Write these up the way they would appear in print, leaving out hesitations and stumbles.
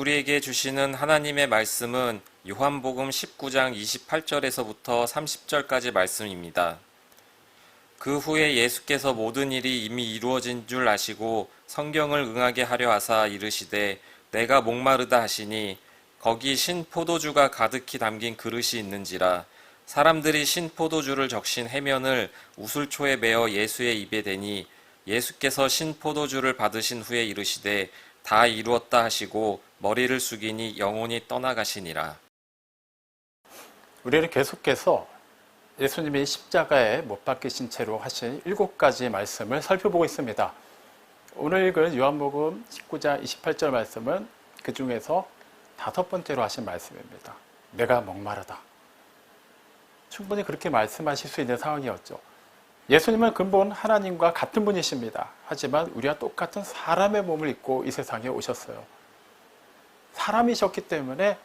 우리에게 주시는 하나님의 말씀은 요한복음 19장 28절에서부터 30절까지 말씀입니다. 그 후에 예수께서 모든 일이 이미 이루어진 줄 아시고 성경을 응하게 하려 하사 이르시되 내가 목마르다 하시니 거기 신 포도주가 가득히 담긴 그릇이 있는지라 사람들이 신 포도주를 적신 해면을 우슬초에 메어 예수의 입에 대니 예수께서 신 포도주를 받으신 후에 이르시되 다 이루었다 하시고 머리를 숙이니 영혼이 떠나가시니라. 우리는 계속해서 예수님이 십자가에 못 박히신 채로 하신 7가지 말씀을 살펴보고 있습니다. 오늘 읽은 요한복음 19장 28절 말씀은 그 중에서 5번째로 하신 말씀입니다. 내가 목마르다. 충분히 그렇게 말씀하실 수 있는 상황이었죠. 예수님은 근본 하나님과 같은 분이십니다. 하지만 우리와 똑같은 사람의 몸을 입고 이 세상에 오셨어요. 사람이셨기 때문에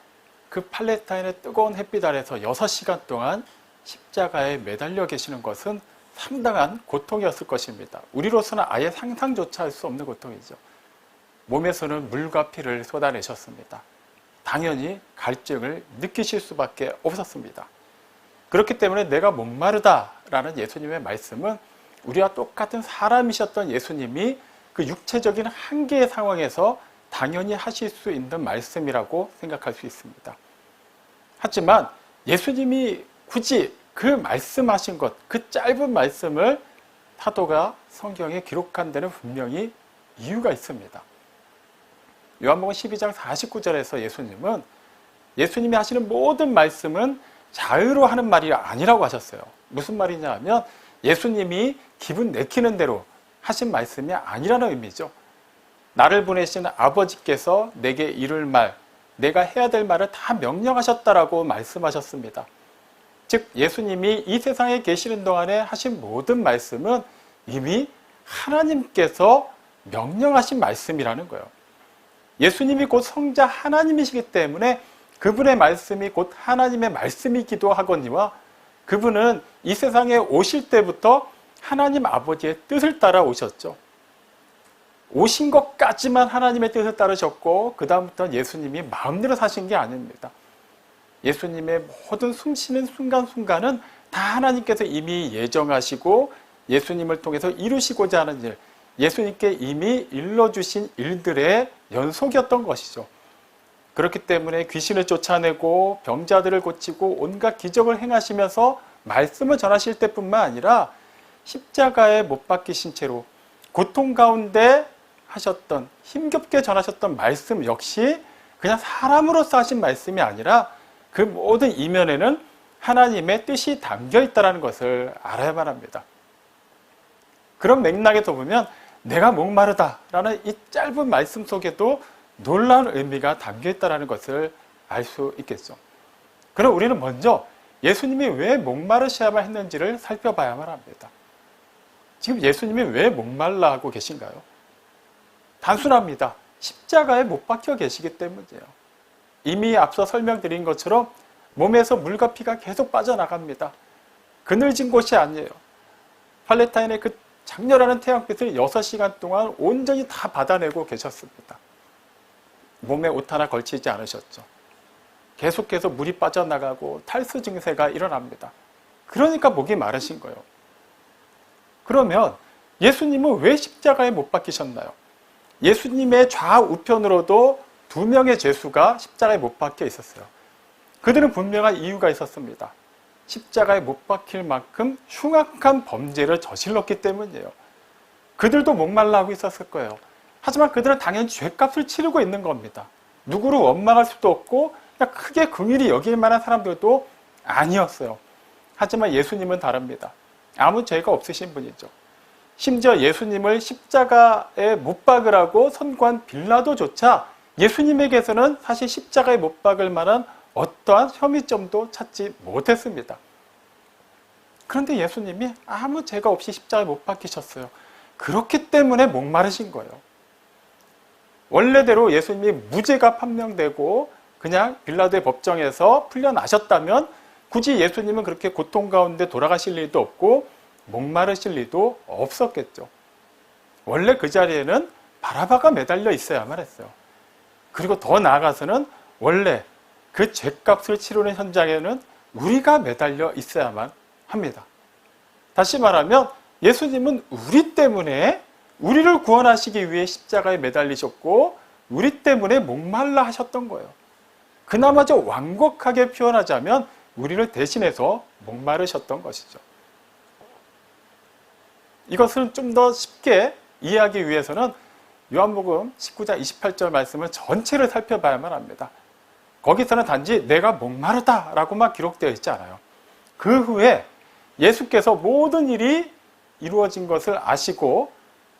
그 팔레스타인의 뜨거운 햇빛 아래서 6시간 동안 십자가에 매달려 계시는 것은 상당한 고통이었을 것입니다. 우리로서는 아예 상상조차 할 수 없는 고통이죠. 몸에서는 물과 피를 쏟아내셨습니다. 당연히 갈증을 느끼실 수밖에 없었습니다. 그렇기 때문에 내가 목마르다라는 예수님의 말씀은 우리와 똑같은 사람이셨던 예수님이 그 육체적인 한계의 상황에서 당연히 하실 수 있는 말씀이라고 생각할 수 있습니다. 하지만 예수님이 굳이 그 말씀하신 것, 그 짧은 말씀을 사도가 성경에 기록한 데는 분명히 이유가 있습니다. 요한복음 12장 49절에서 예수님이 하시는 모든 말씀은 자의로 하는 말이 아니라고 하셨어요. 무슨 말이냐 하면 예수님이 기분 내키는 대로 하신 말씀이 아니라는 의미죠. 나를 보내신 아버지께서 내게 이룰 말, 내가 해야 될 말을 다 명령하셨다라고 말씀하셨습니다. 즉 예수님이 이 세상에 계시는 동안에 하신 모든 말씀은 이미 하나님께서 명령하신 말씀이라는 거예요. 예수님이 곧 성자 하나님이시기 때문에 그분의 말씀이 곧 하나님의 말씀이기도 하거니와 그분은 이 세상에 오실 때부터 하나님 아버지의 뜻을 따라 오셨죠. 오신 것까지만 하나님의 뜻을 따르셨고 그 다음부터는 예수님이 마음대로 사신 게 아닙니다. 예수님의 모든 숨쉬는 순간순간은 다 하나님께서 이미 예정하시고 예수님을 통해서 이루시고자 하는 일, 예수님께 이미 일러주신 일들의 연속이었던 것이죠. 그렇기 때문에 귀신을 쫓아내고 병자들을 고치고 온갖 기적을 행하시면서 말씀을 전하실 때뿐만 아니라 십자가에 못 박히신 채로 고통 가운데 하셨던 힘겹게 전하셨던 말씀 역시 그냥 사람으로서 하신 말씀이 아니라 그 모든 이면에는 하나님의 뜻이 담겨 있다는 것을 알아야만 합니다. 그런 맥락에서 보면 내가 목마르다라는 이 짧은 말씀 속에도 놀라운 의미가 담겨 있다는 것을 알 수 있겠죠. 그럼 우리는 먼저 예수님이 왜 목마르셔야만 했는지를 살펴봐야만 합니다. 지금 예수님이 왜 목말라 하고 계신가요? 단순합니다. 십자가에 못 박혀 계시기 때문이에요. 이미 앞서 설명드린 것처럼 몸에서 물과 피가 계속 빠져나갑니다. 그늘진 곳이 아니에요. 팔레타인의 그 장렬하는 태양빛을 6시간 동안 온전히 다 받아내고 계셨습니다. 몸에 옷 하나 걸치지 않으셨죠. 계속해서 물이 빠져나가고 탈수 증세가 일어납니다. 그러니까 목이 마르신 거예요. 그러면 예수님은 왜 십자가에 못 박히셨나요? 예수님의 좌우편으로도 2명의 죄수가 십자가에 못 박혀 있었어요. 그들은 분명한 이유가 있었습니다. 십자가에 못 박힐 만큼 흉악한 범죄를 저질렀기 때문이에요. 그들도 목말라 하고 있었을 거예요. 하지만 그들은 당연히 죄값을 치르고 있는 겁니다. 누구를 원망할 수도 없고 그냥 크게 긍휼히 여길 만한 사람들도 아니었어요. 하지만 예수님은 다릅니다. 아무 죄가 없으신 분이죠. 심지어 예수님을 십자가에 못 박으라고 선고한 빌라도조차 예수님에게서는 사실 십자가에 못 박을 만한 어떠한 혐의점도 찾지 못했습니다. 그런데 예수님이 아무 죄가 없이 십자가에 못 박히셨어요. 그렇기 때문에 목마르신 거예요. 원래대로 예수님이 무죄가 판명되고 그냥 빌라도의 법정에서 풀려나셨다면 굳이 예수님은 그렇게 고통 가운데 돌아가실 일도 없고 목마르실 일도 없었겠죠. 원래 그 자리에는 바라바가 매달려 있어야만 했어요. 그리고 더 나아가서는 원래 그 죄값을 치르는 현장에는 우리가 매달려 있어야만 합니다. 다시 말하면 예수님은 우리 때문에 우리를 구원하시기 위해 십자가에 매달리셨고 우리 때문에 목말라 하셨던 거예요. 그나마 좀 완곡하게 표현하자면 우리를 대신해서 목마르셨던 것이죠. 이것을 좀 더 쉽게 이해하기 위해서는 요한복음 19장 28절 말씀을 전체를 살펴봐야만 합니다. 거기서는 단지 내가 목마르다라고만 기록되어 있지 않아요. 그 후에 예수께서 모든 일이 이루어진 것을 아시고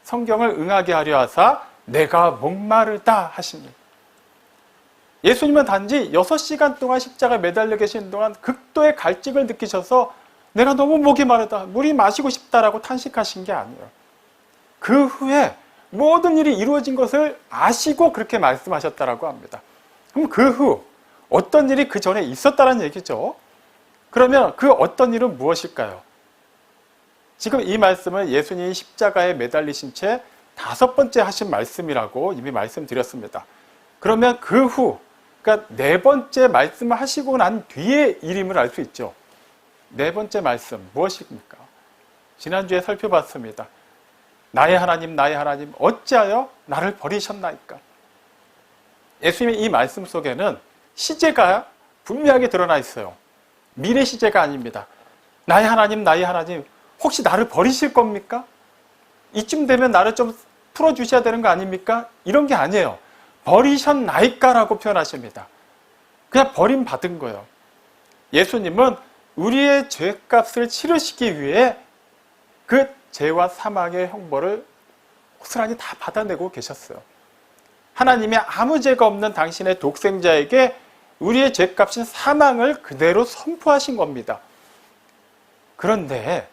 성경을 응하게 하려 하사 내가 목마르다 하시니, 예수님은 단지 6시간 동안 십자가에 매달려 계시는 동안 극도의 갈증을 느끼셔서 내가 너무 목이 마르다, 물이 마시고 싶다라고 탄식하신 게 아니에요. 그 후에 모든 일이 이루어진 것을 아시고 그렇게 말씀하셨다라고 합니다. 그럼 그 후 어떤 일이 그 전에 있었다는 얘기죠. 그러면 그 어떤 일은 무엇일까요? 지금 이 말씀은 예수님이 십자가에 매달리신 채 5번째 하신 말씀이라고 이미 말씀드렸습니다. 그러면 그 후, 그러니까 4번째 말씀을 하시고 난 뒤의 일임을 알 수 있죠. 4번째 말씀 무엇입니까? 지난주에 살펴봤습니다. 나의 하나님 어찌하여 나를 버리셨나이까? 예수님의 이 말씀 속에는 시제가 분명하게 드러나 있어요. 미래 시제가 아닙니다. 나의 하나님 혹시 나를 버리실 겁니까? 이쯤 되면 나를 좀 풀어주셔야 되는 거 아닙니까? 이런 게 아니에요. 버리셨나이까라고 표현하십니다. 그냥 버림받은 거예요. 예수님은 우리의 죄값을 치르시기 위해 그 죄와 사망의 형벌을 고스란히 다 받아내고 계셨어요. 하나님의 아무 죄가 없는 당신의 독생자에게 우리의 죄값인 사망을 그대로 선포하신 겁니다. 그런데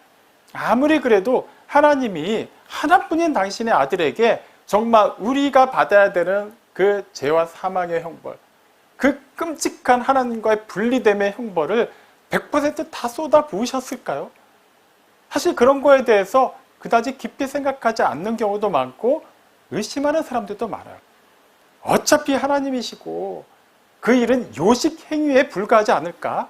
아무리 그래도 하나님이 하나뿐인 당신의 아들에게 정말 우리가 받아야 되는 그 죄와 사망의 형벌, 그 끔찍한 하나님과의 분리됨의 형벌을 100% 다 쏟아 부으셨을까요? 사실 그런 거에 대해서 그다지 깊이 생각하지 않는 경우도 많고 의심하는 사람들도 많아요. 어차피 하나님이시고 그 일은 요식 행위에 불과하지 않을까?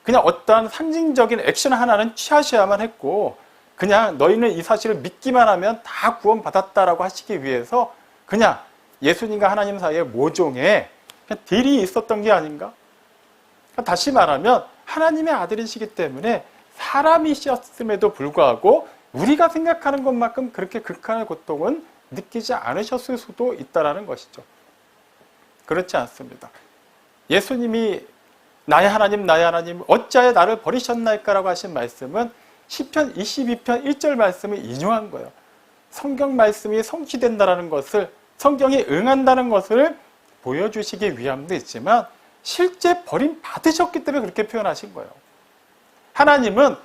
그냥 어떠한 상징적인 액션 하나는 취하셔야만 했고 그냥 너희는 이 사실을 믿기만 하면 다 구원받았다라고 하시기 위해서 그냥 예수님과 하나님 사이의 모종에 그냥 딜이 있었던 게 아닌가? 다시 말하면 하나님의 아들이시기 때문에 사람이셨음에도 불구하고 우리가 생각하는 것만큼 그렇게 극한의 고통은 느끼지 않으셨을 수도 있다는 것이죠. 그렇지 않습니다. 예수님이 나의 하나님 어찌하여 나를 버리셨나이까라고 하신 말씀은 시편 22편 1절 말씀을 인용한 거예요. 성경 말씀이 성취된다는 것을, 성경이 응한다는 것을 보여주시기 위함도 있지만 실제 버림받으셨기 때문에 그렇게 표현하신 거예요. 하나님은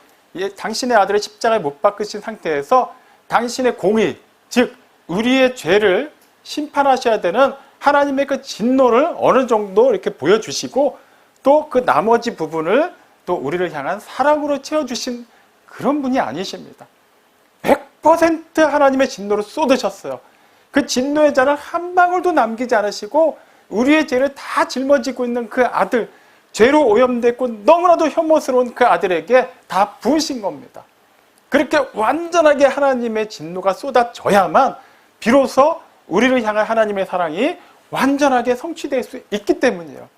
당신의 아들을 십자가에 못 박으신 상태에서 당신의 공의, 즉 우리의 죄를 심판하셔야 되는 하나님의 그 진노를 어느 정도 이렇게 보여주시고 또 그 나머지 부분을 또 우리를 향한 사랑으로 채워주신 그런 분이 아니십니다. 100% 하나님의 진노를 쏟으셨어요. 그 진노의 잔을 한 방울도 남기지 않으시고 우리의 죄를 다 짊어지고 있는 그 아들, 죄로 오염됐고 너무나도 혐오스러운 그 아들에게 다 부으신 겁니다. 그렇게 완전하게 하나님의 진노가 쏟아져야만 비로소 우리를 향한 하나님의 사랑이 완전하게 성취될 수 있기 때문이에요.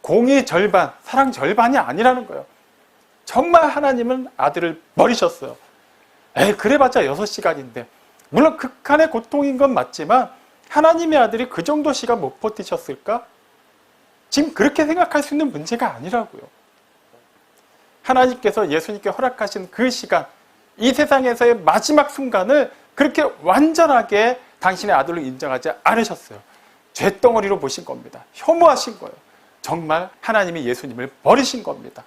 공의 절반, 사랑 절반이 아니라는 거예요. 정말 하나님은 아들을 버리셨어요. 그래봤자 6시간인데 물론 극한의 고통인 건 맞지만 하나님의 아들이 그 정도 시간 못 버티셨을까? 지금 그렇게 생각할 수 있는 문제가 아니라고요. 하나님께서 예수님께 허락하신 그 시간, 이 세상에서의 마지막 순간을 그렇게 완전하게 당신의 아들로 인정하지 않으셨어요. 쇳덩어리로 보신 겁니다. 혐오하신 거예요. 정말 하나님이 예수님을 버리신 겁니다.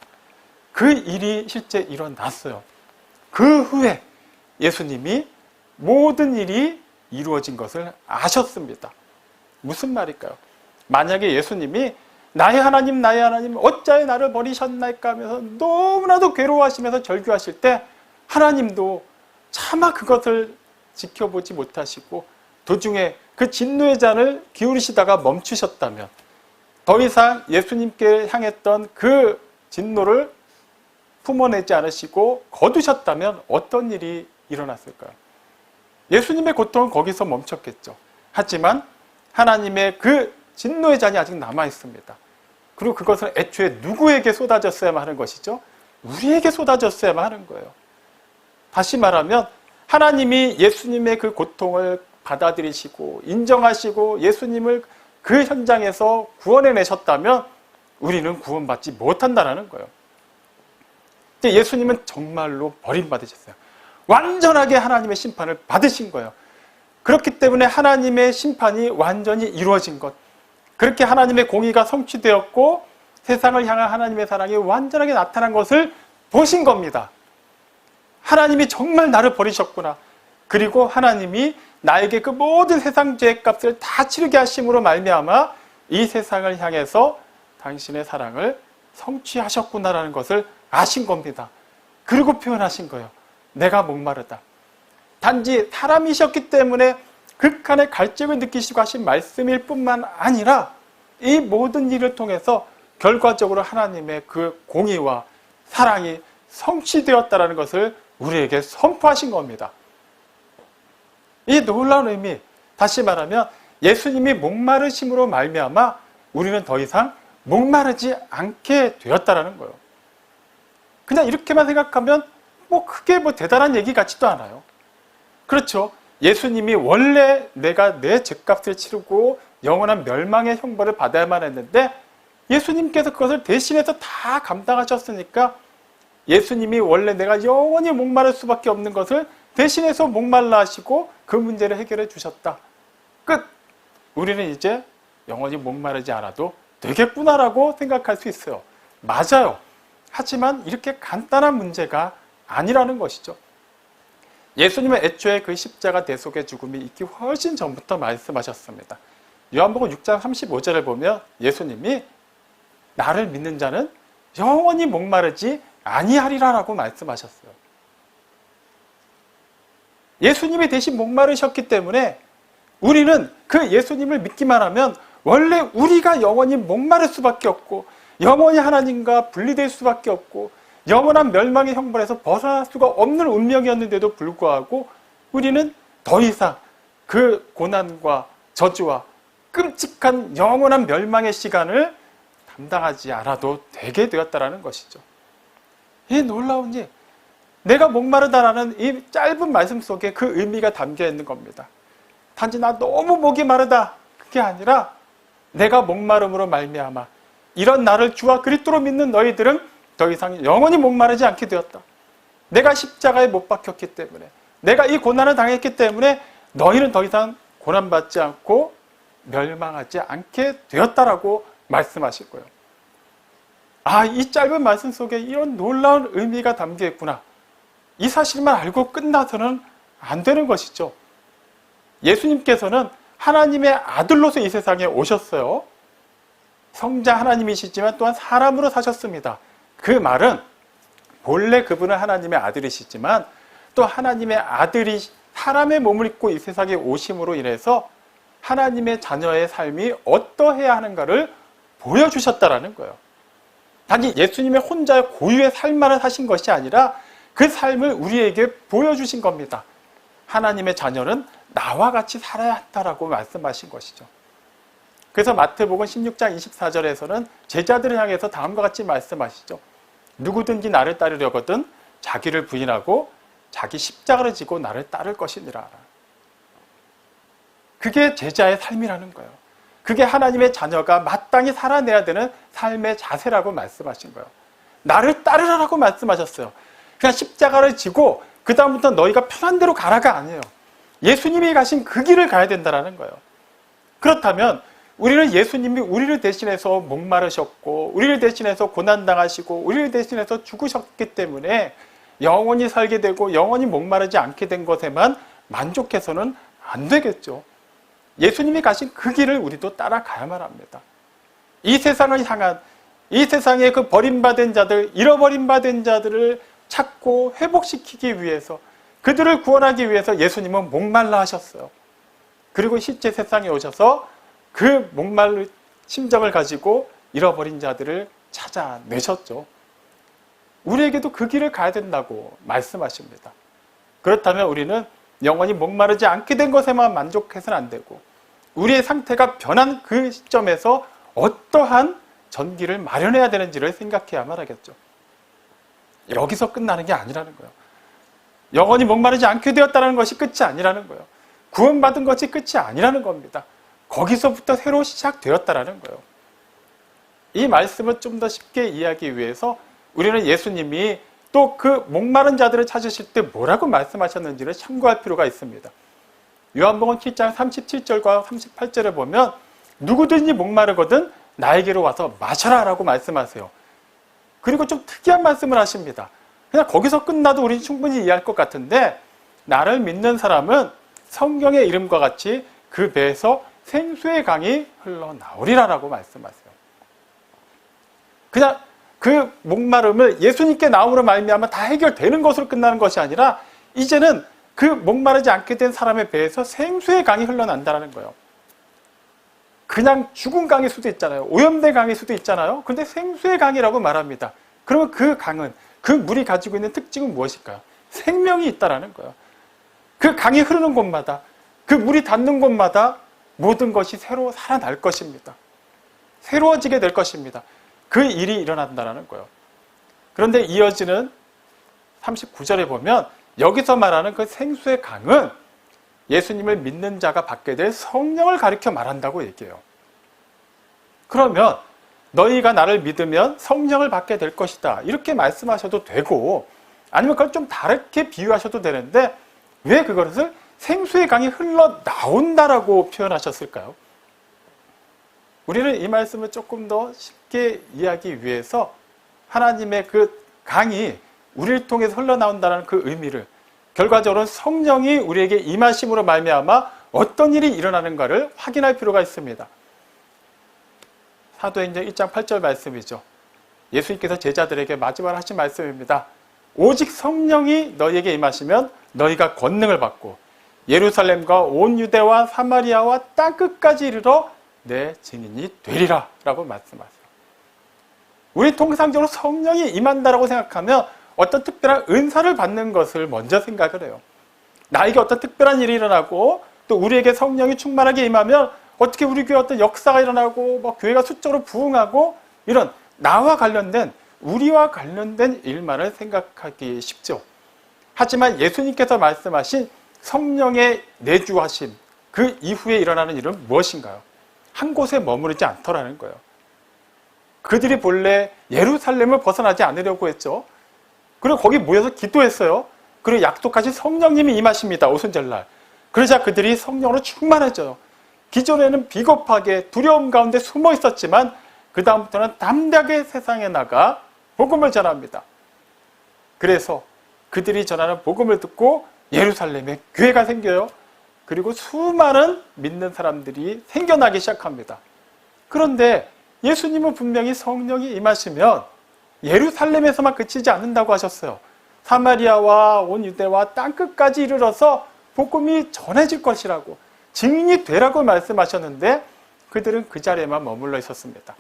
그 일이 실제 일어났어요. 그 후에 예수님이 모든 일이 이루어진 것을 아셨습니다. 무슨 말일까요? 만약에 예수님이 나의 하나님 어찌하여 나를 버리셨나이까 하면서 너무나도 괴로워하시면서 절규하실 때 하나님도 차마 그것을 지켜보지 못하시고 도중에 그 진노의 잔을 기울이시다가 멈추셨다면, 더 이상 예수님께 향했던 그 진노를 품어내지 않으시고 거두셨다면 어떤 일이 일어났을까요? 예수님의 고통은 거기서 멈췄겠죠. 하지만 하나님의 그 진노의 잔이 아직 남아 있습니다. 그리고 그것은 애초에 누구에게 쏟아졌어야만 하는 것이죠? 우리에게 쏟아졌어야만 하는 거예요. 다시 말하면 하나님이 예수님의 그 고통을 받아들이시고 인정하시고 예수님을 그 현장에서 구원해내셨다면 우리는 구원받지 못한다는 거예요. 예수님은 정말로 버림받으셨어요. 완전하게 하나님의 심판을 받으신 거예요. 그렇기 때문에 하나님의 심판이 완전히 이루어진 것, 그렇게 하나님의 공의가 성취되었고 세상을 향한 하나님의 사랑이 완전하게 나타난 것을 보신 겁니다. 하나님이 정말 나를 버리셨구나. 그리고 하나님이 나에게 그 모든 세상 죄값을 다 치르게 하심으로 말미암아 이 세상을 향해서 당신의 사랑을 성취하셨구나라는 것을 아신 겁니다. 그리고 표현하신 거예요. 내가 목마르다. 단지 사람이셨기 때문에 극한의 갈증을 느끼시고 하신 말씀일 뿐만 아니라 이 모든 일을 통해서 결과적으로 하나님의 그 공의와 사랑이 성취되었다는 것을 우리에게 선포하신 겁니다. 이 놀라운 의미, 다시 말하면 예수님이 목마르심으로 말미암아 우리는 더 이상 목마르지 않게 되었다는 거예요. 그냥 이렇게만 생각하면 크게 대단한 얘기 같지도 않아요. 그렇죠. 예수님이 원래 내가 내 죄값을 치르고 영원한 멸망의 형벌을 받아야만 했는데 예수님께서 그것을 대신해서 다 감당하셨으니까 예수님이 원래 내가 영원히 목마를 수밖에 없는 것을 대신해서 목말라 하시고 그 문제를 해결해 주셨다. 끝! 우리는 이제 영원히 목마르지 않아도 되겠구나라고 생각할 수 있어요. 맞아요. 하지만 이렇게 간단한 문제가 아니라는 것이죠. 예수님은 애초에 그 십자가 대속의 죽음이 있기 훨씬 전부터 말씀하셨습니다. 요한복음 6장 35절을 보면 예수님이 나를 믿는 자는 영원히 목마르지 아니하리라라고 말씀하셨어요. 예수님이 대신 목마르셨기 때문에 우리는 그 예수님을 믿기만 하면 원래 우리가 영원히 목마를 수밖에 없고 영원히 하나님과 분리될 수밖에 없고 영원한 멸망의 형벌에서 벗어날 수가 없는 운명이었는데도 불구하고 우리는 더 이상 그 고난과 저주와 끔찍한 영원한 멸망의 시간을 감당하지 않아도 되게 되었다는 것이죠. 이 놀라운 일, 내가 목마르다라는 이 짧은 말씀 속에 그 의미가 담겨 있는 겁니다. 단지 나 너무 목이 마르다, 그게 아니라 내가 목마름으로 말미암아 이런 나를 주와 그리스도로 믿는 너희들은 더 이상 영원히 목마르지 않게 되었다. 내가 십자가에 못 박혔기 때문에, 내가 이 고난을 당했기 때문에 너희는 더 이상 고난받지 않고 멸망하지 않게 되었다라고 말씀하실 거예요. 아, 이 짧은 말씀 속에 이런 놀라운 의미가 담겨 있구나. 이 사실만 알고 끝나서는 안 되는 것이죠. 예수님께서는 하나님의 아들로서 이 세상에 오셨어요. 성자 하나님이시지만 또한 사람으로 사셨습니다. 그 말은 본래 그분은 하나님의 아들이시지만 또 하나님의 아들이 사람의 몸을 입고 이 세상에 오심으로 인해서 하나님의 자녀의 삶이 어떠해야 하는가를 보여주셨다라는 거예요. 단지 예수님의 혼자의 고유의 삶만을 사신 것이 아니라 그 삶을 우리에게 보여주신 겁니다. 하나님의 자녀는 나와 같이 살아야 한다라고 말씀하신 것이죠. 그래서 마태복음 16장 24절에서는 제자들을 향해서 다음과 같이 말씀하시죠. 누구든지 나를 따르려거든 자기를 부인하고 자기 십자가를 지고 나를 따를 것이니라. 그게 제자의 삶이라는 거예요. 그게 하나님의 자녀가 마땅히 살아내야 되는 삶의 자세라고 말씀하신 거예요. 나를 따르라고 말씀하셨어요. 그냥 십자가를 지고 그 다음부터 너희가 편한 대로 가라가 아니에요. 예수님이 가신 그 길을 가야 된다는 거예요. 그렇다면 우리는 예수님이 우리를 대신해서 목마르셨고 우리를 대신해서 고난당하시고 우리를 대신해서 죽으셨기 때문에 영원히 살게 되고 영원히 목마르지 않게 된 것에만 만족해서는 안 되겠죠. 예수님이 가신 그 길을 우리도 따라가야만 합니다. 이 세상을 향한, 이 세상의 그 버림받은 자들, 잃어버림받은 자들을 찾고 회복시키기 위해서, 그들을 구원하기 위해서 예수님은 목말라 하셨어요. 그리고 실제 세상에 오셔서 그 목마른 심정을 가지고 잃어버린 자들을 찾아내셨죠. 우리에게도 그 길을 가야 된다고 말씀하십니다. 그렇다면 우리는 영원히 목마르지 않게 된 것에만 만족해서는 안 되고 우리의 상태가 변한 그 시점에서 어떠한 전기를 마련해야 되는지를 생각해야만 하겠죠. 여기서 끝나는 게 아니라는 거예요. 영원히 목마르지 않게 되었다는 것이 끝이 아니라는 거예요. 구원받은 것이 끝이 아니라는 겁니다. 거기서부터 새로 시작되었다라는 거예요. 이 말씀을 좀 더 쉽게 이해하기 위해서 우리는 예수님이 또 그 목마른 자들을 찾으실 때 뭐라고 말씀하셨는지를 참고할 필요가 있습니다. 요한복음 7장 37절과 38절에 보면 누구든지 목마르거든 나에게로 와서 마셔라 라고 말씀하세요. 그리고 좀 특이한 말씀을 하십니다. 그냥 거기서 끝나도 우리는 충분히 이해할 것 같은데 나를 믿는 사람은 성경의 이름과 같이 그 배에서 생수의 강이 흘러나오리라 라고 말씀하세요. 그냥 그 목마름을 예수님께 나옴으로 말미암아 다 해결되는 것으로 끝나는 것이 아니라 이제는 그 목마르지 않게 된 사람의 배에서 생수의 강이 흘러난다는 거예요. 그냥 죽은 강일 수도 있잖아요. 오염된 강일 수도 있잖아요. 그런데 생수의 강이라고 말합니다. 그러면 그 강은 그 물이 가지고 있는 특징은 무엇일까요? 생명이 있다라는 거예요. 그 강이 흐르는 곳마다 그 물이 닿는 곳마다 모든 것이 새로 살아날 것입니다. 새로워지게 될 것입니다. 그 일이 일어난다는 거예요. 그런데 이어지는 39절에 보면 여기서 말하는 그 생수의 강은 예수님을 믿는 자가 받게 될 성령을 가리켜 말한다고 얘기해요. 그러면 너희가 나를 믿으면 성령을 받게 될 것이다. 이렇게 말씀하셔도 되고 아니면 그걸 좀 다르게 비유하셔도 되는데 왜 그것을 생수의 강이 흘러나온다라고 표현하셨을까요? 우리는 이 말씀을 조금 더 쉽게 이해하기 위해서 하나님의 그 강이 우리를 통해서 흘러나온다는 그 의미를 결과적으로 성령이 우리에게 임하심으로 말미암아 어떤 일이 일어나는가를 확인할 필요가 있습니다. 사도행전 1장 8절 말씀이죠. 예수님께서 제자들에게 마지막으로 하신 말씀입니다. 오직 성령이 너희에게 임하시면 너희가 권능을 받고 예루살렘과 온 유대와 사마리아와 땅끝까지 이르러 내 증인이 되리라 라고 말씀하세요. 우리 통상적으로 성령이 임한다라고 생각하면 어떤 특별한 은사를 받는 것을 먼저 생각을 해요. 나에게 어떤 특별한 일이 일어나고 또 우리에게 성령이 충만하게 임하면 어떻게 우리 교회 어떤 역사가 일어나고 뭐 교회가 수적으로 부흥하고 이런 나와 관련된 우리와 관련된 일만을 생각하기 쉽죠. 하지만 예수님께서 말씀하신 성령의 내주하심 그 이후에 일어나는 일은 무엇인가요? 한 곳에 머무르지 않더라는 거예요. 그들이 본래 예루살렘을 벗어나지 않으려고 했죠. 그리고 거기 모여서 기도했어요. 그리고 약속하신 성령님이 임하십니다. 오순절날. 그러자 그들이 성령으로 충만해져요. 기존에는 비겁하게 두려움 가운데 숨어 있었지만 그 다음부터는 담대하게 세상에 나가 복음을 전합니다. 그래서 그들이 전하는 복음을 듣고 예루살렘에 교회가 생겨요. 그리고 수많은 믿는 사람들이 생겨나기 시작합니다. 그런데 예수님은 분명히 성령이 임하시면 예루살렘에서만 그치지 않는다고 하셨어요. 사마리아와 온 유대와 땅끝까지 이르러서 복음이 전해질 것이라고 증인이 되라고 말씀하셨는데 그들은 그 자리에만 머물러 있었습니다.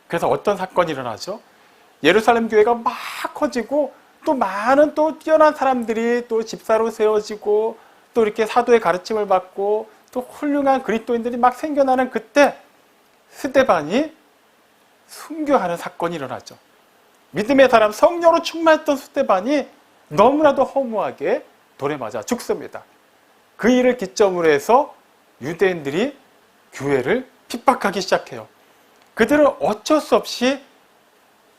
그래서 어떤 사건이 일어나죠? 예루살렘 교회가 막 커지고 또 많은 또 뛰어난 사람들이 또 집사로 세워지고 또 이렇게 사도의 가르침을 받고 또 훌륭한 그리스도인들이 막 생겨나는 그때 스데반이 순교하는 사건이 일어나죠. 믿음의 사람 성령으로 충만했던 스데반이 너무나도 허무하게 돌에 맞아 죽습니다. 그 일을 기점으로 해서 유대인들이 교회를 핍박하기 시작해요. 그들은 어쩔 수 없이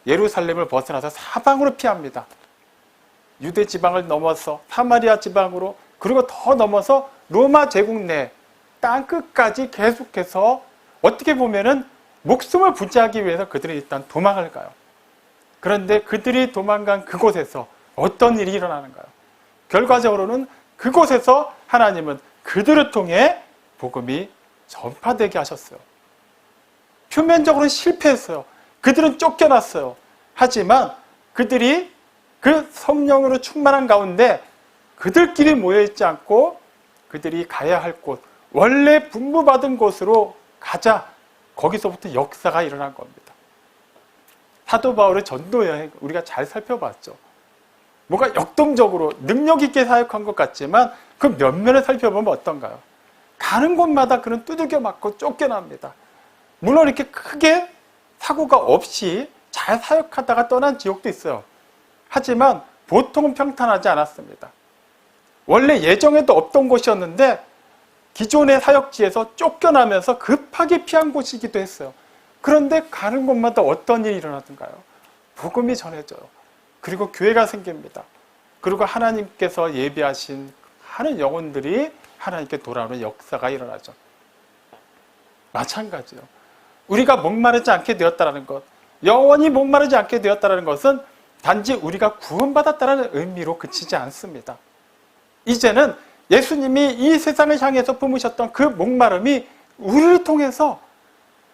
예루살렘을 벗어나서 사방으로 피합니다. 유대 지방을 넘어서 사마리아 지방으로 그리고 더 넘어서 로마 제국 내 땅끝까지 계속해서 어떻게 보면은 목숨을 부지하기 위해서 그들이 일단 도망을 가요. 그런데 그들이 도망간 그곳에서 어떤 일이 일어나는가요? 결과적으로는 그곳에서 하나님은 그들을 통해 복음이 전파되게 하셨어요. 표면적으로는 실패했어요. 그들은 쫓겨났어요. 하지만 그들이 그 성령으로 충만한 가운데 그들끼리 모여있지 않고 그들이 가야 할 곳, 원래 분부받은 곳으로 가자. 거기서부터 역사가 일어난 겁니다. 사도 바울의 전도 여행 우리가 잘 살펴봤죠. 뭔가 역동적으로 능력 있게 사역한 것 같지만 그 면면을 살펴보면 어떤가요? 가는 곳마다 그는 두들겨 맞고 쫓겨납니다. 물론 이렇게 크게 사고가 없이 잘 사역하다가 떠난 지역도 있어요. 하지만 보통은 평탄하지 않았습니다. 원래 예정에도 없던 곳이었는데 기존의 사역지에서 쫓겨나면서 급하게 피한 곳이기도 했어요. 그런데 가는 곳마다 어떤 일이 일어나던가요? 복음이 전해져요. 그리고 교회가 생깁니다. 그리고 하나님께서 예비하신 많은 영혼들이 하나님께 돌아오는 역사가 일어나죠. 마찬가지요. 우리가 목마르지 않게 되었다는 것, 영원히 목마르지 않게 되었다는 것은 단지 우리가 구원받았다는 의미로 그치지 않습니다. 이제는 예수님이 이 세상을 향해서 품으셨던 그 목마름이 우리를 통해서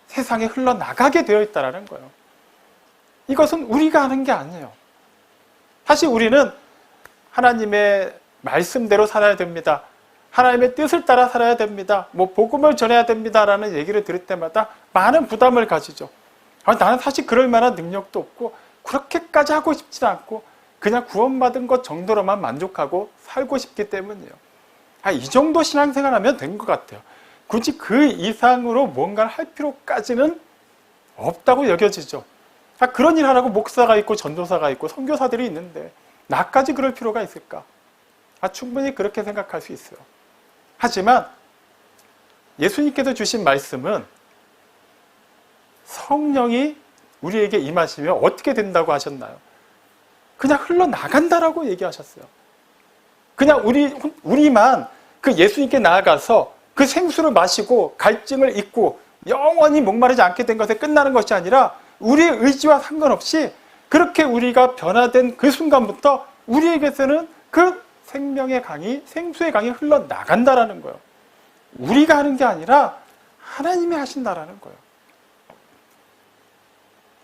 세상에 흘러나가게 되어 있다는 거예요. 이것은 우리가 하는 게 아니에요. 사실 우리는 하나님의 말씀대로 살아야 됩니다. 하나님의 뜻을 따라 살아야 됩니다. 복음을 전해야 됩니다라는 얘기를 들을 때마다 많은 부담을 가지죠. 나는 사실 그럴 만한 능력도 없고 그렇게까지 하고 싶지는 않고 그냥 구원받은 것 정도로만 만족하고 살고 싶기 때문이에요. 이 정도 신앙생활 하면 된 것 같아요. 굳이 그 이상으로 뭔가를 할 필요까지는 없다고 여겨지죠. 그런 일 하라고 목사가 있고 전도사가 있고 선교사들이 있는데 나까지 그럴 필요가 있을까? 충분히 그렇게 생각할 수 있어요. 하지만 예수님께서 주신 말씀은 성령이 우리에게 임하시면 어떻게 된다고 하셨나요? 그냥 흘러나간다라고 얘기하셨어요. 그냥 우리만 그 예수님께 나아가서 그 생수를 마시고 갈증을 잊고 영원히 목마르지 않게 된 것에 끝나는 것이 아니라 우리의 의지와 상관없이 그렇게 우리가 변화된 그 순간부터 우리에게서는 그 생명의 강이, 생수의 강이 흘러나간다라는 거예요. 우리가 하는 게 아니라 하나님이 하신다라는 거예요.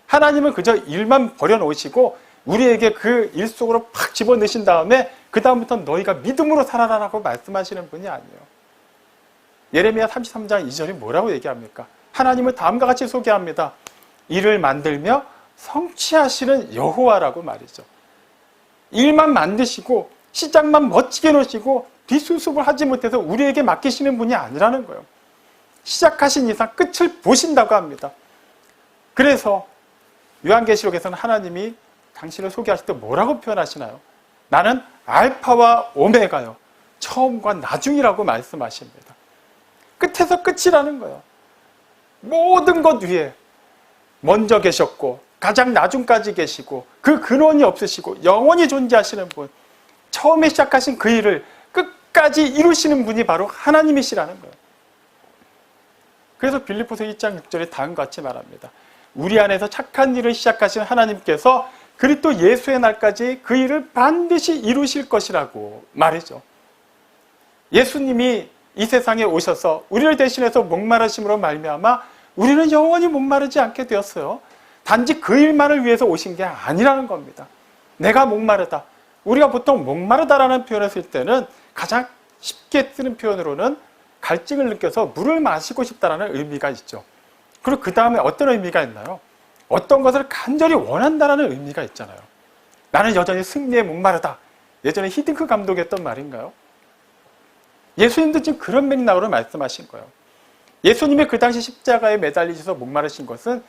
하나님은 그저 일만 버려놓으시고 우리에게 그 일 속으로 팍 집어넣으신 다음에 그 다음부터 너희가 믿음으로 살아라라고 말씀하시는 분이 아니에요. 예레미야 33장 2절이 뭐라고 얘기합니까? 하나님은 다음과 같이 소개합니다. 일을 만들며 성취하시는 여호와라고 말이죠. 일만 만드시고 시작만 멋지게 놓으시고 뒷수습을 하지 못해서 우리에게 맡기시는 분이 아니라는 거예요. 시작하신 이상 끝을 보신다고 합니다. 그래서 요한계시록에서는 하나님이 당신을 소개하실 때 뭐라고 표현하시나요? 나는 알파와 오메가요. 처음과 나중이라고 말씀하십니다. 끝에서 끝이라는 거예요. 모든 것 위에 먼저 계셨고 가장 나중까지 계시고 그 근원이 없으시고 영원히 존재하시는 분, 처음에 시작하신 그 일을 끝까지 이루시는 분이 바로 하나님이시라는 거예요. 그래서 빌립보서 1장 6절에 다음과 같이 말합니다. 우리 안에서 착한 일을 시작하신 하나님께서 그리스도 예수의 날까지 그 일을 반드시 이루실 것이라고 말이죠. 예수님이 이 세상에 오셔서 우리를 대신해서 목마르심으로 말미암아 우리는 영원히 목마르지 않게 되었어요. 단지 그 일만을 위해서 오신 게 아니라는 겁니다. 내가 목마르다. 우리가 보통 목마르다라는 표현을 쓸 때는 가장 쉽게 쓰는 표현으로는 갈증을 느껴서 물을 마시고 싶다라는 의미가 있죠. 그리고 그 다음에 어떤 의미가 있나요? 어떤 것을 간절히 원한다라는 의미가 있잖아요. 나는 여전히 승리에 목마르다. 예전에 히딩크 감독이 했던 말인가요? 예수님도 지금 그런 맥락으로 말씀하신 거예요. 예수님이 그 당시 십자가에 매달리셔서 목마르신 것은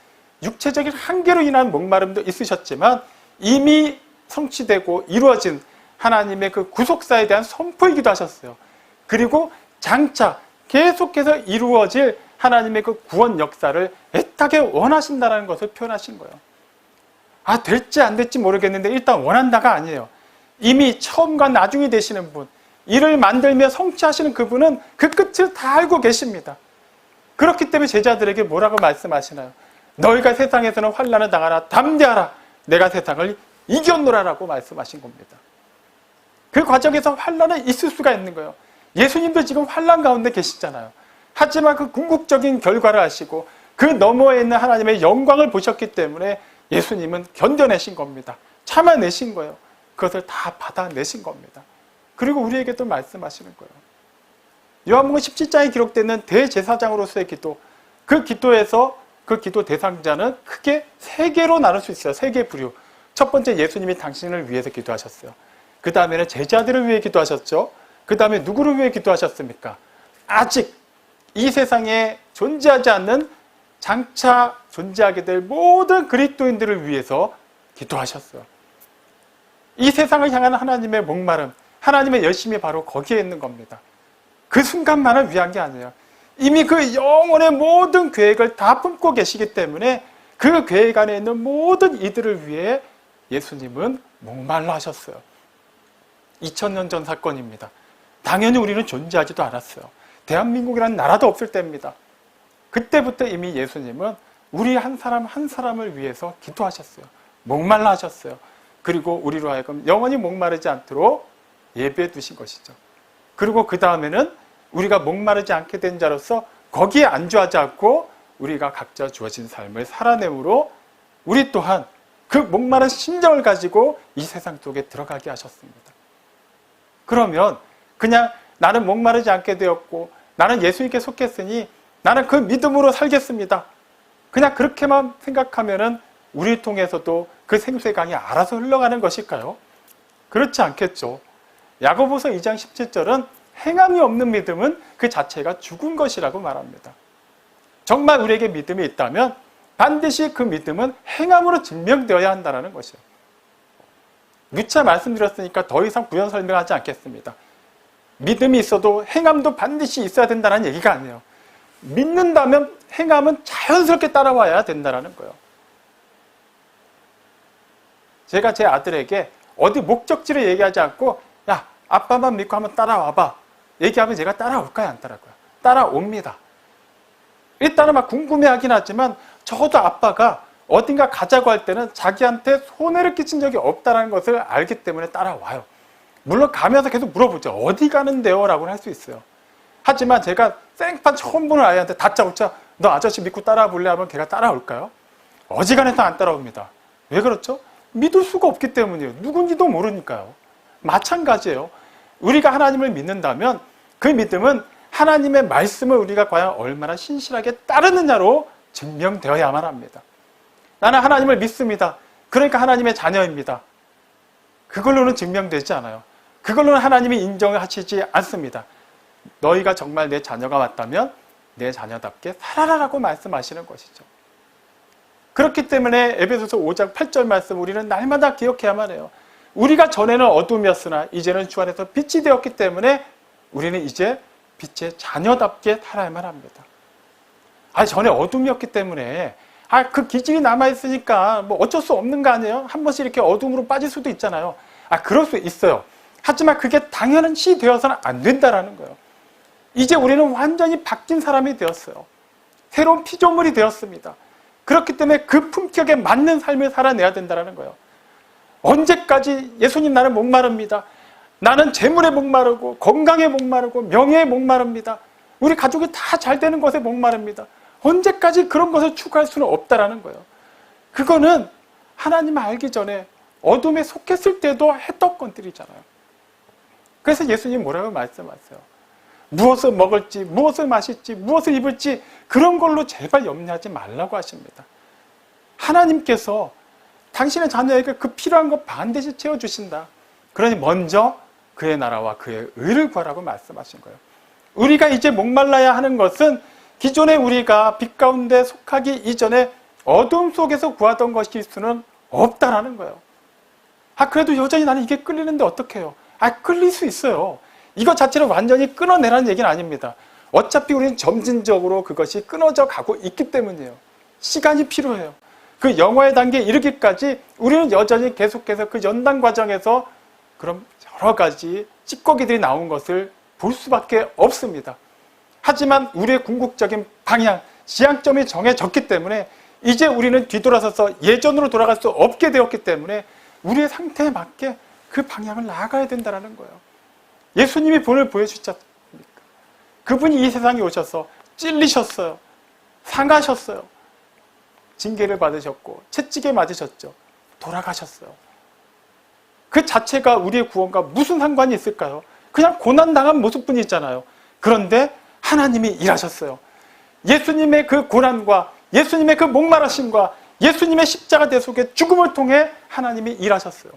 육체적인 한계로 인한 목마름도 있으셨지만 이미 성취되고 이루어진 하나님의 그 구속사에 대한 선포이기도 하셨어요. 그리고 장차 계속해서 이루어질 하나님의 그 구원 역사를 애타게 원하신다는 것을 표현하신 거예요. 될지 안 될지 모르겠는데 일단 원한다가 아니에요. 이미 처음과 나중이 되시는 분, 일을 만들며 성취하시는 그분은 그 끝을 다 알고 계십니다. 그렇기 때문에 제자들에게 뭐라고 말씀하시나요? 너희가 세상에서는 환난을 당하나 담대하라. 내가 세상을 이겼노라라고 말씀하신 겁니다. 그 과정에서 환난은 있을 수가 있는 거예요. 예수님도 지금 환난 가운데 계시잖아요. 하지만 그 궁극적인 결과를 아시고 그 너머에 있는 하나님의 영광을 보셨기 때문에 예수님은 견뎌내신 겁니다. 참아내신 거예요. 그것을 다 받아내신 겁니다. 그리고 우리에게 또 말씀하시는 거예요. 요한복음 17장에 기록되는 대제사장으로서의 기도, 그 기도에서 그 기도 대상자는 크게 세 개로 나눌 수 있어요. 세 개 부류. 첫 번째, 예수님이 당신을 위해서 기도하셨어요. 그 다음에는 제자들을 위해 기도하셨죠. 그 다음에 누구를 위해 기도하셨습니까? 아직 이 세상에 존재하지 않는 장차 존재하게 될 모든 그리스도인들을 위해서 기도하셨어요. 이 세상을 향한 하나님의 목마름, 하나님의 열심이 바로 거기에 있는 겁니다. 그 순간만을 위한 게 아니에요. 이미 그 영원의 모든 계획을 다 품고 계시기 때문에 그 계획 안에 있는 모든 이들을 위해 예수님은 목말라 하셨어요. 2000년 전 사건입니다. 당연히 우리는 존재하지도 않았어요. 대한민국이라는 나라도 없을 때입니다. 그때부터 이미 예수님은 우리 한 사람 한 사람을 위해서 기도하셨어요. 목말라 하셨어요. 그리고 우리로 하여금 영원히 목마르지 않도록 예배해 두신 것이죠. 그리고 그 다음에는 우리가 목마르지 않게 된 자로서 거기에 안주하지 않고 우리가 각자 주어진 삶을 살아내므로 우리 또한 그 목마른 심정을 가지고 이 세상 속에 들어가게 하셨습니다. 그러면 그냥 나는 목마르지 않게 되었고 나는 예수님께 속했으니 나는 그 믿음으로 살겠습니다. 그냥 그렇게만 생각하면은 우리 통해서도 그 생수의 강이 알아서 흘러가는 것일까요? 그렇지 않겠죠. 야고보서 2장 17절은 행함이 없는 믿음은 그 자체가 죽은 것이라고 말합니다. 정말 우리에게 믿음이 있다면 반드시 그 믿음은 행함으로 증명되어야 한다는 것이에요. 누차 말씀드렸으니까 더 이상 부연 설명하지 않겠습니다. 믿음이 있어도 행함도 반드시 있어야 된다는 얘기가 아니에요. 믿는다면 행함은 자연스럽게 따라와야 된다는 거예요. 제가 제 아들에게 어디 목적지를 얘기하지 않고 야, 아빠만 믿고 한번 따라와봐. 얘기하면 제가 따라올까요? 안 따라올까요? 따라옵니다. 일단은 막 궁금해하긴 하지만 적어도 아빠가 어딘가 가자고 할 때는 자기한테 손해를 끼친 적이 없다는 것을 알기 때문에 따라와요. 물론 가면서 계속 물어보죠. 어디 가는데요? 라고는 할 수 있어요. 하지만 제가 생판 처음 보는 아이한테 다짜고짜 너 아저씨 믿고 따라와 볼래? 하면 걔가 따라올까요? 어지간해서 안 따라옵니다. 왜 그렇죠? 믿을 수가 없기 때문이에요. 누군지도 모르니까요. 마찬가지예요. 우리가 하나님을 믿는다면 그 믿음은 하나님의 말씀을 우리가 과연 얼마나 신실하게 따르느냐로 증명되어야만 합니다. 나는 하나님을 믿습니다. 그러니까 하나님의 자녀입니다. 그걸로는 증명되지 않아요. 그걸로는 하나님이 인정을 하시지 않습니다. 너희가 정말 내 자녀가 맞다면 내 자녀답게 살아라라고 말씀하시는 것이죠. 그렇기 때문에 에베소서 5장 8절 말씀 우리는 날마다 기억해야만 해요. 우리가 전에는 어둠이었으나 이제는 주 안에서 빛이 되었기 때문에 우리는 이제 빛의 자녀답게 살아야만 합니다. 전에 어둠이었기 때문에 그 기질이 남아있으니까 뭐 어쩔 수 없는 거 아니에요? 한 번씩 이렇게 어둠으로 빠질 수도 있잖아요. 그럴 수 있어요. 하지만 그게 당연시 되어서는 안 된다라는 거예요. 이제 우리는 완전히 바뀐 사람이 되었어요. 새로운 피조물이 되었습니다. 그렇기 때문에 그 품격에 맞는 삶을 살아내야 된다는 거예요. 언제까지 예수님 나는 목마릅니다. 나는 재물에 목마르고 건강에 목마르고 명예에 목마릅니다. 우리 가족이 다 잘 되는 것에 목마릅니다. 언제까지 그런 것을 추구할 수는 없다라는 거예요. 그거는 하나님을 알기 전에 어둠에 속했을 때도 했던 것들이잖아요. 그래서 예수님 뭐라고 말씀하세요? 무엇을 먹을지, 무엇을 마실지, 무엇을 입을지 그런 걸로 제발 염려하지 말라고 하십니다. 하나님께서 당신의 자녀에게 그 필요한 것 반드시 채워주신다. 그러니 먼저 그의 나라와 그의 의를 구하라고 말씀하신 거예요. 우리가 이제 목말라야 하는 것은 기존에 우리가 빛 가운데 속하기 이전에 어둠 속에서 구하던 것일 수는 없다라는 거예요. 그래도 여전히 나는 이게 끌리는데 어떡해요? 끌릴 수 있어요. 이것 자체를 완전히 끊어내라는 얘기는 아닙니다. 어차피 우리는 점진적으로 그것이 끊어져 가고 있기 때문이에요. 시간이 필요해요. 그 영화의 단계에 이르기까지 우리는 여전히 계속해서 그 연단 과정에서 그런 여러 가지 찌꺼기들이 나온 것을 볼 수밖에 없습니다. 하지만 우리의 궁극적인 방향, 지향점이 정해졌기 때문에 이제 우리는 뒤돌아서서 예전으로 돌아갈 수 없게 되었기 때문에 우리의 상태에 맞게 그 방향을 나아가야 된다는 거예요. 예수님이 본을 보여주지 않습니까? 그분이 이 세상에 오셔서 찔리셨어요. 상하셨어요. 징계를 받으셨고 채찍에 맞으셨죠. 돌아가셨어요. 그 자체가 우리의 구원과 무슨 상관이 있을까요? 그냥 고난당한 모습뿐이잖아요. 그런데 하나님이 일하셨어요. 예수님의 그 고난과 예수님의 그 목마르심과 예수님의 십자가 대속의 죽음을 통해 하나님이 일하셨어요.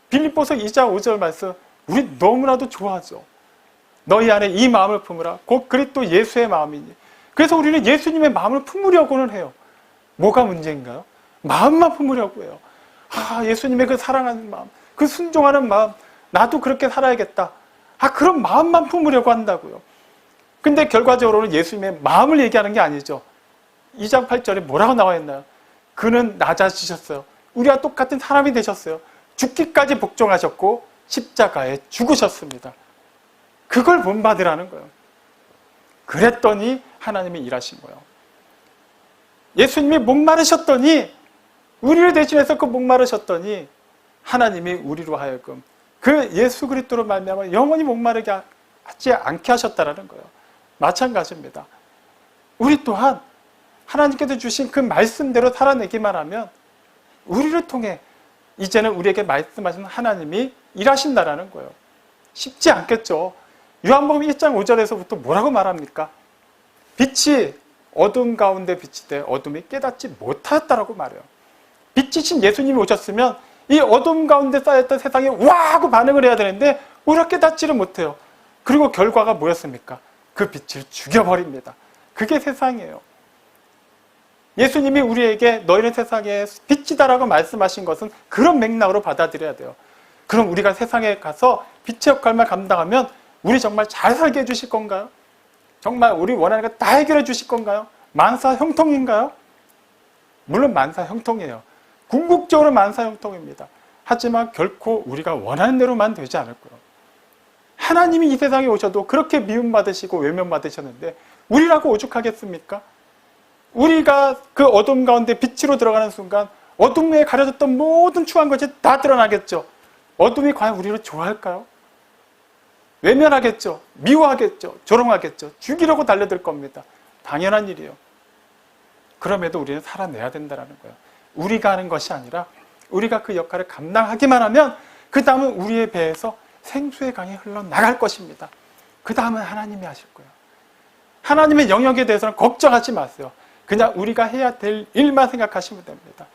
빌립보서 2장 5절 말씀 우리 너무나도 좋아하죠. 너희 안에 이 마음을 품으라. 곧 그리스도 예수의 마음이니. 그래서 우리는 예수님의 마음을 품으려고는 해요. 뭐가 문제인가요? 마음만 품으려고 해요. 예수님의 그 사랑하는 마음, 그 순종하는 마음, 나도 그렇게 살아야겠다. 그런 마음만 품으려고 한다고요. 근데 결과적으로는 예수님의 마음을 얘기하는 게 아니죠. 2장 8절에 뭐라고 나와 있나요? 그는 낮아지셨어요. 우리와 똑같은 사람이 되셨어요. 죽기까지 복종하셨고 십자가에 죽으셨습니다. 그걸 본받으라는 거예요. 그랬더니 하나님이 일하신 거예요. 예수님이 목마르셨더니 우리를 대신해서 그 목마르셨더니 하나님이 우리로 하여금 그 예수 그리스도로 말미암아 영원히 목마르게 하지 않게 하셨다라는 거예요. 마찬가지입니다. 우리 또한 하나님께서 주신 그 말씀대로 살아내기만 하면 우리를 통해 이제는 우리에게 말씀하신 하나님이 일하신다라는 거예요. 쉽지 않겠죠. 요한복음 1장 5절에서부터 뭐라고 말합니까? 빛이 어둠 가운데 빛이 돼 어둠이 깨닫지 못하였다라고 말해요. 빛이신 예수님이 오셨으면 이 어둠 가운데 쌓였던 세상에 와 하고 반응을 해야 되는데 우리가 깨닫지를 못해요. 그리고 결과가 뭐였습니까? 그 빛을 죽여버립니다. 그게 세상이에요. 예수님이 우리에게 너희는 세상의 빛이다라고 말씀하신 것은 그런 맥락으로 받아들여야 돼요. 그럼 우리가 세상에 가서 빛의 역할만 감당하면 우리 정말 잘 살게 해주실 건가요? 정말 우리 원하는 거 다 해결해 주실 건가요? 만사 형통인가요? 물론 만사 형통이에요. 궁극적으로 만사 형통입니다. 하지만 결코 우리가 원하는 대로만 되지 않을 거예요. 하나님이 이 세상에 오셔도 그렇게 미움받으시고 외면받으셨는데 우리라고 오죽하겠습니까? 우리가 그 어둠 가운데 빛으로 들어가는 순간 어둠에 가려졌던 모든 추한 것이 다 드러나겠죠. 어둠이 과연 우리를 좋아할까요? 외면하겠죠. 미워하겠죠. 조롱하겠죠. 죽이려고 달려들 겁니다. 당연한 일이에요. 그럼에도 우리는 살아내야 된다는 거예요. 우리가 하는 것이 아니라 우리가 그 역할을 감당하기만 하면 그 다음은 우리의 배에서 생수의 강이 흘러나갈 것입니다. 그 다음은 하나님이 하실 거예요. 하나님의 영역에 대해서는 걱정하지 마세요. 그냥 우리가 해야 될 일만 생각하시면 됩니다.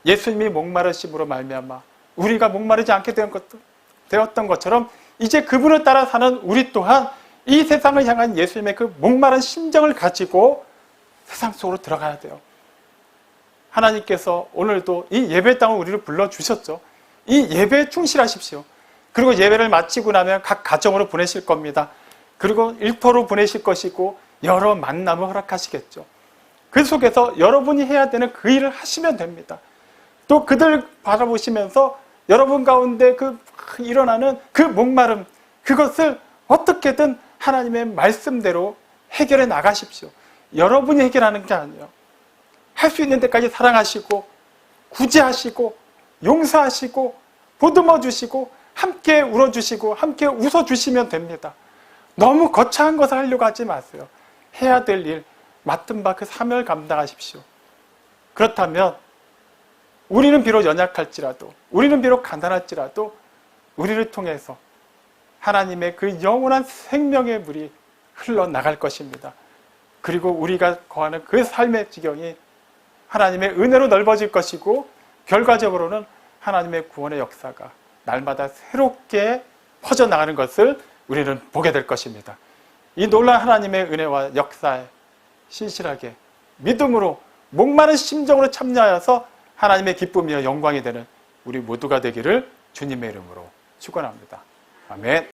예수님이 목마르심으로 말미암아 우리가 목마르지 않게 되었던 것처럼 이제 그분을 따라 사는 우리 또한 이 세상을 향한 예수님의 그 목마른 심정을 가지고 세상 속으로 들어가야 돼요. 하나님께서 오늘도 이 예배 땅을 우리를 불러주셨죠. 이 예배에 충실하십시오. 그리고 예배를 마치고 나면 각 가정으로 보내실 겁니다. 그리고 일터로 보내실 것이고 여러 만남을 허락하시겠죠. 그 속에서 여러분이 해야 되는 그 일을 하시면 됩니다. 또 그들 바라보시면서 여러분 가운데 일어나는 그 목마름, 그것을 어떻게든 하나님의 말씀대로 해결해 나가십시오. 여러분이 해결하는 게 아니에요. 할 수 있는 데까지 사랑하시고 구제하시고 용서하시고 보듬어 주시고 함께 울어주시고 함께 웃어주시면 됩니다. 너무 거창한 것을 하려고 하지 마세요. 해야 될 일, 맡은 바 그 사명을 감당하십시오. 그렇다면 우리는 비록 연약할지라도, 우리는 비록 가난할지라도 우리를 통해서 하나님의 그 영원한 생명의 물이 흘러나갈 것입니다. 그리고 우리가 거하는 그 삶의 지경이 하나님의 은혜로 넓어질 것이고 결과적으로는 하나님의 구원의 역사가 날마다 새롭게 퍼져나가는 것을 우리는 보게 될 것입니다. 이 놀라운 하나님의 은혜와 역사에 신실하게 믿음으로 목마른 심정으로 참여하여서 하나님의 기쁨이여 영광이 되는 우리 모두가 되기를 주님의 이름으로 축원합니다. 아멘.